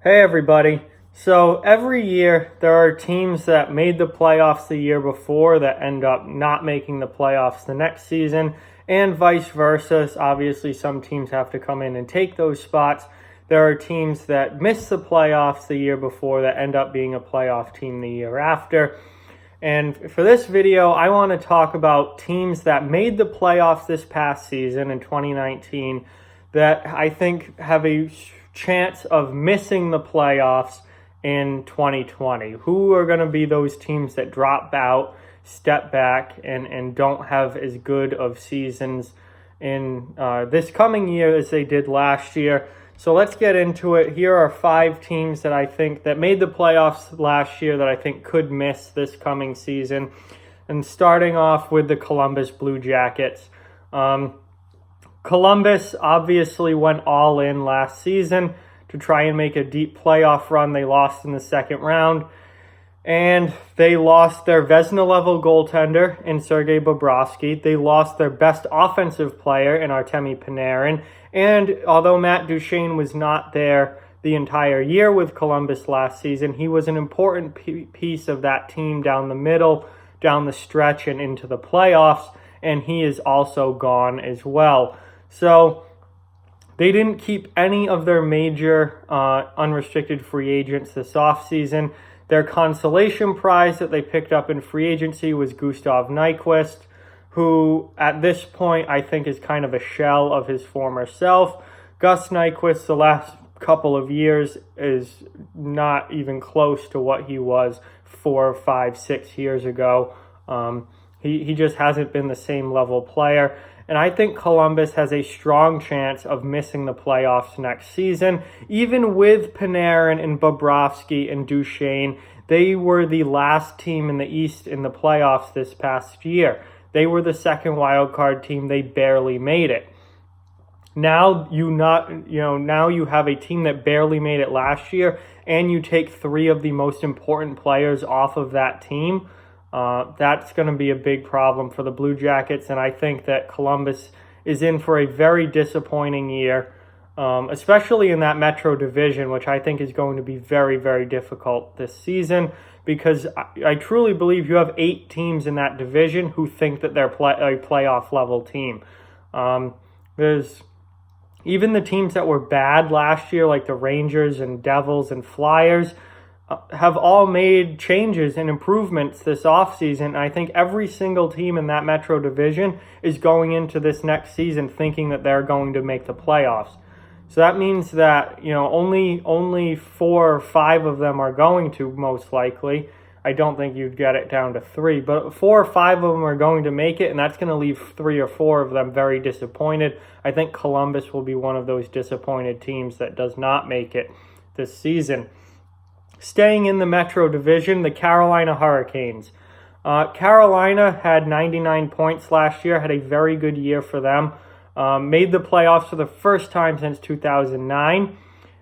Hey everybody. So every year there are teams that made the playoffs the year before that end up not making the playoffs the next season, and vice versa. Obviously, some teams have to come in and take those spots. There are teams that miss the playoffs the year before that end up being a playoff team the year after. And for this video, I want to talk about teams that made the playoffs this past season in 2019 that I think have a chance of missing the playoffs in 2020. Who are going to be those teams that drop out, step back, and don't have as good of seasons in this coming year as they did last year? So let's get into it. Here are 5 teams that I think that made the playoffs last year that I think could miss this coming season. And starting off with the Columbus Blue Jackets. Columbus obviously went all in last season to try and make a deep playoff run. They lost in the second round, and they lost their Vezina-level goaltender in Sergei Bobrovsky. They lost their best offensive player in Artemi Panarin, and although Matt Duchene was not there the entire year with Columbus last season, he was an important piece of that team down the middle, down the stretch, and into the playoffs, and he is also gone as well. So they didn't keep any of their major unrestricted free agents this offseason. Their consolation prize that they picked up in free agency was Gustav Nyquist, who at this point I think is kind of a shell of his former self. Gus Nyquist, the last couple of years, is not even close to what he was 4, 5, 6 years ago. He just hasn't been the same level player. And I think Columbus has a strong chance of missing the playoffs next season. Even with Panarin and Bobrovsky and Duchene, they were the last team in the East in the playoffs this past year. They were the second wild card team. They barely made it. Now you have a team that barely made it last year, and you take 3 of the most important players off of that team. That's going to be a big problem for the Blue Jackets, and I think that Columbus is in for a very disappointing year, especially in that Metro Division, which I think is going to be very, very difficult this season, because I truly believe you have 8 teams in that division who think that they're a playoff-level team. There's even the teams that were bad last year, like the Rangers and Devils and Flyers, have all made changes and improvements this offseason. I think every single team in that Metro Division is going into this next season thinking that they're going to make the playoffs. So that means that, only 4 or 5 of them are going to, most likely. I don't think you'd get it down to 3, but 4 or 5 of them are going to make it, and that's going to leave 3 or 4 of them very disappointed. I think Columbus will be one of those disappointed teams that does not make it this season. Staying in the Metro Division, the Carolina Hurricanes. Carolina had 99 points last year, had a very good year for them. Made the playoffs for the first time since 2009,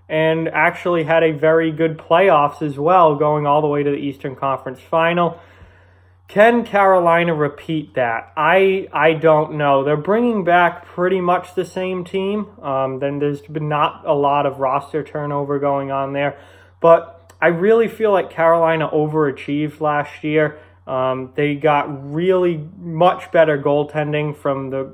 and actually had a very good playoffs as well, going all the way to the Eastern Conference Final. Can Carolina repeat that? I don't know. They're bringing back pretty much the same team. Then there's been not a lot of roster turnover going on there, but I really feel like Carolina overachieved last year. They got really much better goaltending from the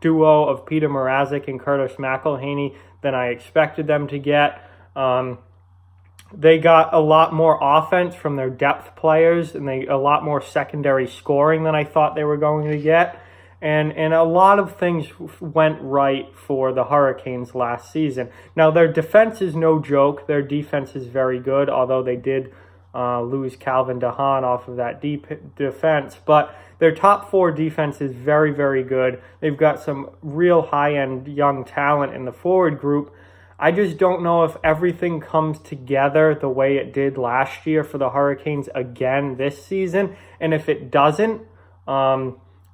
duo of Peter Mrazek and Curtis McElhinney than I expected them to get. They got a lot more offense from their depth players, and a lot more secondary scoring than I thought they were going to get. And a lot of things went right for the Hurricanes last season. Now, their defense is no joke. Their defense is very good, although they did lose Calvin DeHaan off of that defense. But their top 4 defense is very, very good. They've got some real high-end young talent in the forward group. I just don't know if everything comes together the way it did last year for the Hurricanes again this season. And if it doesn't,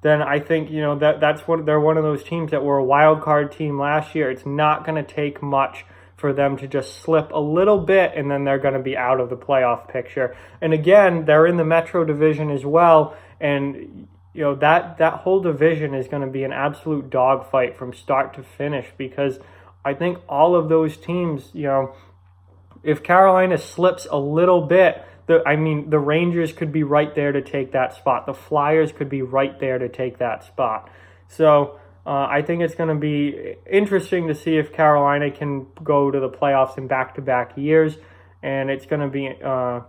then I think, they're one of those teams that were a wild card team last year. It's not going to take much for them to just slip a little bit, and then they're going to be out of the playoff picture. And again, they're in the Metro Division as well, and that whole division is going to be an absolute dogfight from start to finish, because I think all of those teams, If Carolina slips a little bit, the Rangers could be right there to take that spot. The Flyers could be right there to take that spot. So I think it's going to be interesting to see if Carolina can go to the playoffs in back-to-back years, and it's going to be. I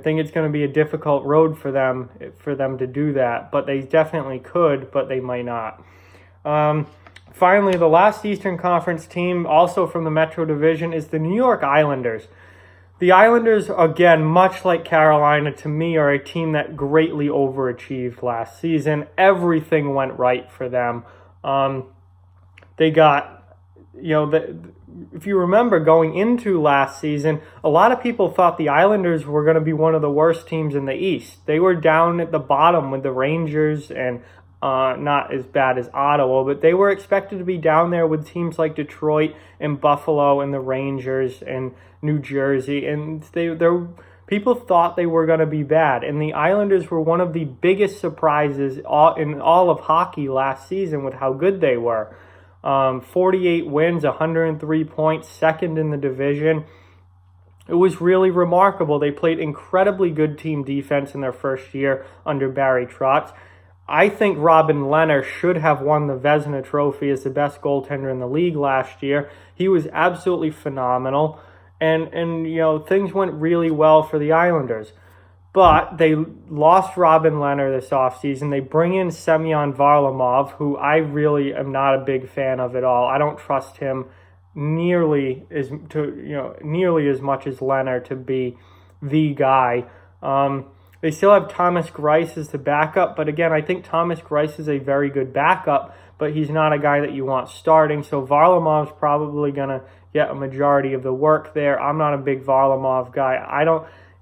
think it's going to be a difficult road for them to do that, but they definitely could, but they might not. Finally, the last Eastern Conference team, also from the Metro Division, is the New York Islanders. The Islanders, again, much like Carolina, to me, are a team that greatly overachieved last season. Everything went right for them. They got, if you remember going into last season, a lot of people thought the Islanders were going to be one of the worst teams in the East. They were down at the bottom with the Rangers and not as bad as Ottawa, but they were expected to be down there with teams like Detroit and Buffalo and the Rangers and New Jersey, and people thought they were going to be bad, and the Islanders were one of the biggest surprises in all of hockey last season with how good they were. 48 wins, 103 points, second in the division. It was really remarkable. They played incredibly good team defense in their first year under Barry Trotz. I think Robin Lehner should have won the Vezina Trophy as the best goaltender in the league last year. He was absolutely phenomenal, and things went really well for the Islanders. But they lost Robin Lehner this offseason. They bring in Semyon Varlamov, who I really am not a big fan of at all. I don't trust him nearly as much as Lehner to be the guy. They still have Thomas Greiss as the backup, but again, I think Thomas Greiss is a very good backup, but he's not a guy that you want starting, so Varlamov's probably going to get a majority of the work there. I'm not a big Varlamov guy.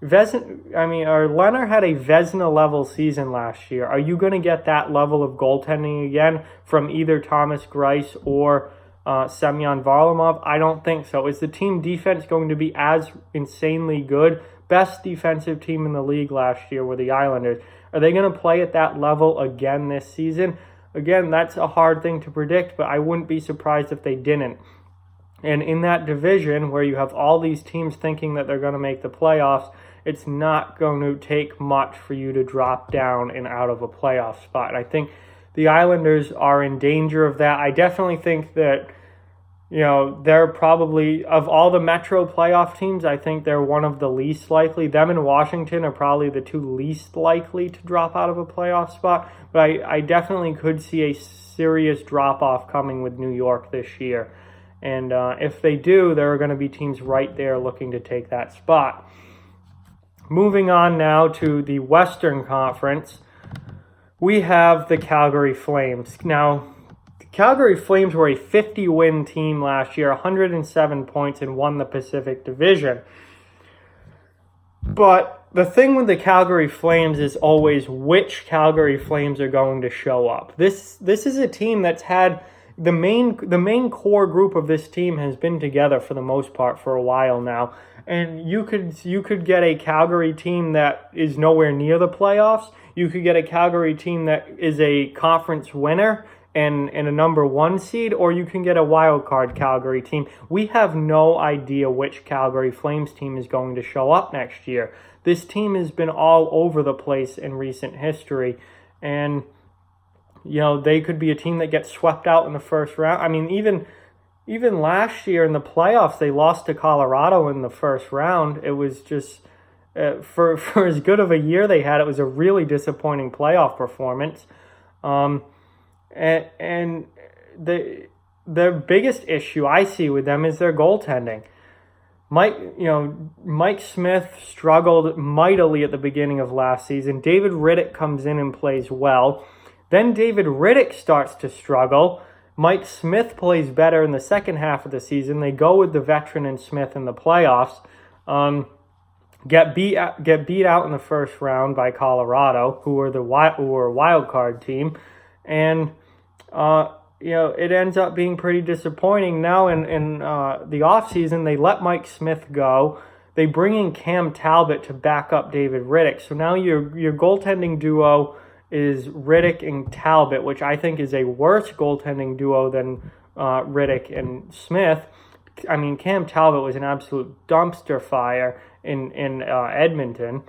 Lehner had a Vezina-level season last year. Are you going to get that level of goaltending again from either Thomas Greiss or Semyon Varlamov? I don't think so. Is the team defense going to be as insanely good? Best defensive team in the league last year were the Islanders. Are they going to play at that level again this season? Again, that's a hard thing to predict, but I wouldn't be surprised if they didn't. And in that division where you have all these teams thinking that they're going to make the playoffs, it's not going to take much for you to drop down and out of a playoff spot. And I think the Islanders are in danger of that. I definitely think that they're probably, of all the Metro playoff teams, I think they're one of the least likely. Them and Washington are probably the two least likely to drop out of a playoff spot. But I definitely could see a serious drop-off coming with New York this year. And if they do, there are going to be teams right there looking to take that spot. Moving on now to the Western Conference, we have the Calgary Flames. Now, Calgary Flames were a 50-win team last year, 107 points, and won the Pacific Division. But the thing with the Calgary Flames is always which Calgary Flames are going to show up. This is a team that's had the main core group of this team has been together for the most part for a while now. And you could get a Calgary team that is nowhere near the playoffs. You could get a Calgary team that is a conference winner and a number one seed, or you can get a wild card Calgary team. We have no idea which Calgary Flames team is going to show up next year. This team has been all over the place in recent history, and they could be a team that gets swept out in the first round. I mean, even last year in the playoffs, they lost to Colorado in the first round. It was just for as good of a year they had, it was a really disappointing playoff performance. And the biggest issue I see with them is their goaltending. Mike Smith struggled mightily at the beginning of last season. David Rittich comes in and plays well. Then David Rittich starts to struggle. Mike Smith plays better in the second half of the season. They go with the veteran in Smith in the playoffs. Get beat out in the first round by Colorado, who were a wild card team, and it ends up being pretty disappointing. Now in the offseason, they let Mike Smith go. They bring in Cam Talbot to back up David Rittich. So now your goaltending duo is Rittich and Talbot, which I think is a worse goaltending duo than Rittich and Smith. I mean, Cam Talbot was an absolute dumpster fire in Edmonton,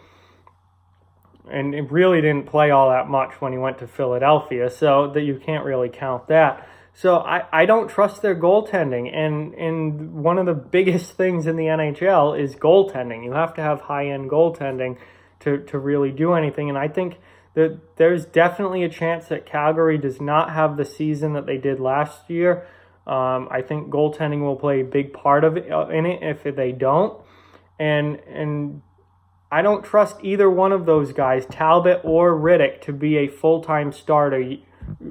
and it really didn't play all that much when he went to Philadelphia, so that you can't really count that. So I don't trust their goaltending, and one of the biggest things in the NHL is goaltending. You have to have high-end goaltending to really do anything, and I think that there's definitely a chance that Calgary does not have the season that they did last year. I think goaltending will play a big part of it in it if they don't, and I don't trust either one of those guys, Talbot or Riddick, to be a full-time starter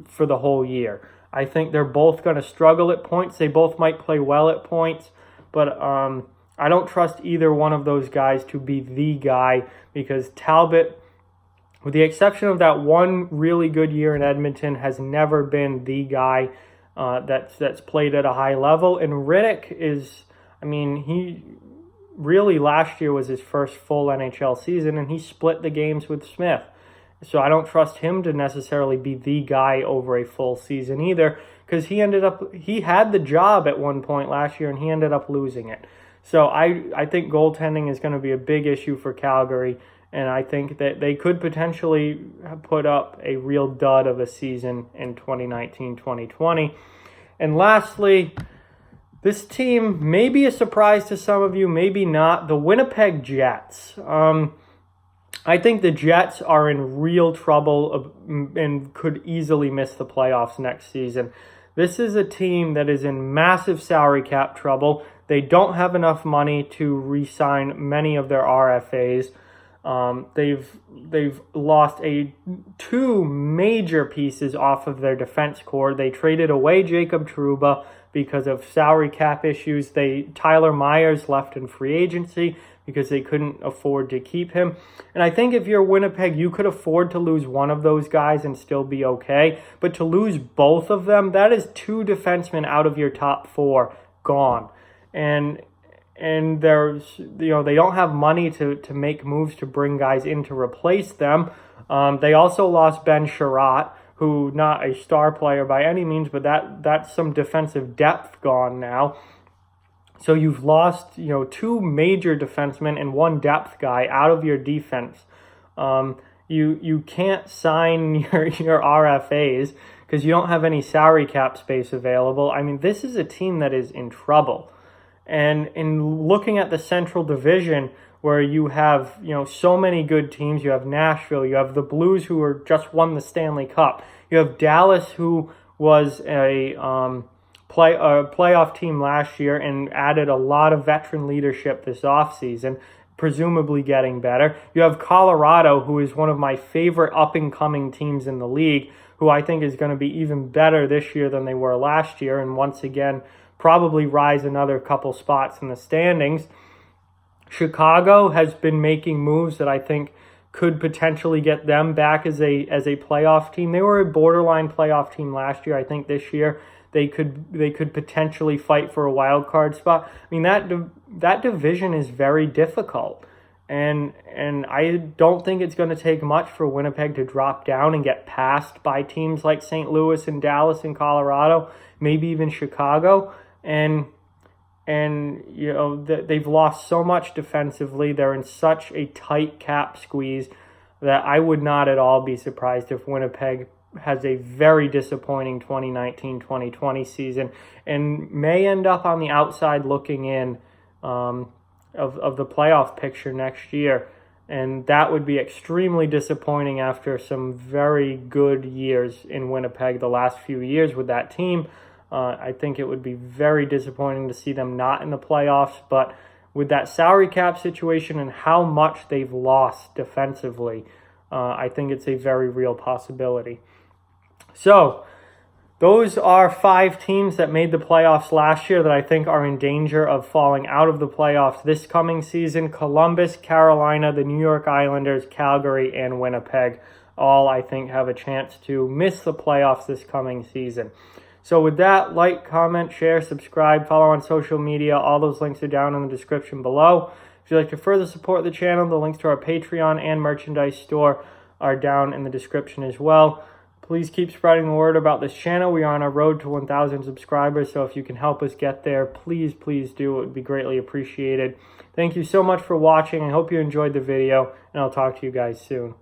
for the whole year. I think they're both going to struggle at points. They both might play well at points, but I don't trust either one of those guys to be the guy, because Talbot, with the exception of that one really good year in Edmonton, has never been the guy that's played at a high level. And Riddick is, I mean, he really last year was his first full NHL season, and he split the games with Smith. So I don't trust him to necessarily be the guy over a full season either, because he had the job at one point last year and he ended up losing it. So I think goaltending is going to be a big issue for Calgary, and I think that they could potentially put up a real dud of a season in 2019-2020. And lastly, this team may be a surprise to some of you, maybe not, the Winnipeg Jets. I think the Jets are in real trouble and could easily miss the playoffs next season. This is a team that is in massive salary cap trouble. They don't have enough money to re-sign many of their RFAs. They've lost two major pieces off of their defense core. They traded away Jacob Trouba because of salary cap issues. Tyler Myers left in free agency because they couldn't afford to keep him. And I think if you're Winnipeg, you could afford to lose one of those guys and still be okay. But to lose both of them, that is two defensemen out of your top four gone. And there's, they don't have money to make moves to bring guys in to replace them. They also lost Ben Sherratt, who not a star player by any means, but that's some defensive depth gone now. So you've lost, two major defensemen and one depth guy out of your defense. You can't sign your RFAs because you don't have any salary cap space available. I mean, this is a team that is in trouble. And in looking at the Central Division, where you have, so many good teams, you have Nashville, you have the Blues, who just won the Stanley Cup. You have Dallas, who was a playoff team last year and added a lot of veteran leadership this offseason, presumably getting better. You have Colorado, who is one of my favorite up-and-coming teams in the league, who I think is going to be even better this year than they were last year, and once again, probably rise another couple spots in the standings. Chicago has been making moves that I think could potentially get them back as a playoff team. They were a borderline playoff team last year. I think this year they could potentially fight for a wild card spot. I mean, that division is very difficult, and I don't think it's going to take much for Winnipeg to drop down and get passed by teams like St. Louis and Dallas and Colorado, maybe even Chicago. And they've lost so much defensively. They're in such a tight cap squeeze that I would not at all be surprised if Winnipeg has a very disappointing 2019-2020 season and may end up on the outside looking in of the playoff picture next year. And that would be extremely disappointing after some very good years in Winnipeg the last few years with that team. I think it would be very disappointing to see them not in the playoffs, but with that salary cap situation and how much they've lost defensively, I think it's a very real possibility. So, those are 5 teams that made the playoffs last year that I think are in danger of falling out of the playoffs this coming season. Columbus, Carolina, the New York Islanders, Calgary, and Winnipeg all, I think, have a chance to miss the playoffs this coming season. So with that, like, comment, share, subscribe, follow on social media. All those links are down in the description below. If you'd like to further support the channel, the links to our Patreon and merchandise store are down in the description as well. Please keep spreading the word about this channel. We are on our road to 1,000 subscribers, so if you can help us get there, please do. It would be greatly appreciated. Thank you so much for watching. I hope you enjoyed the video, and I'll talk to you guys soon.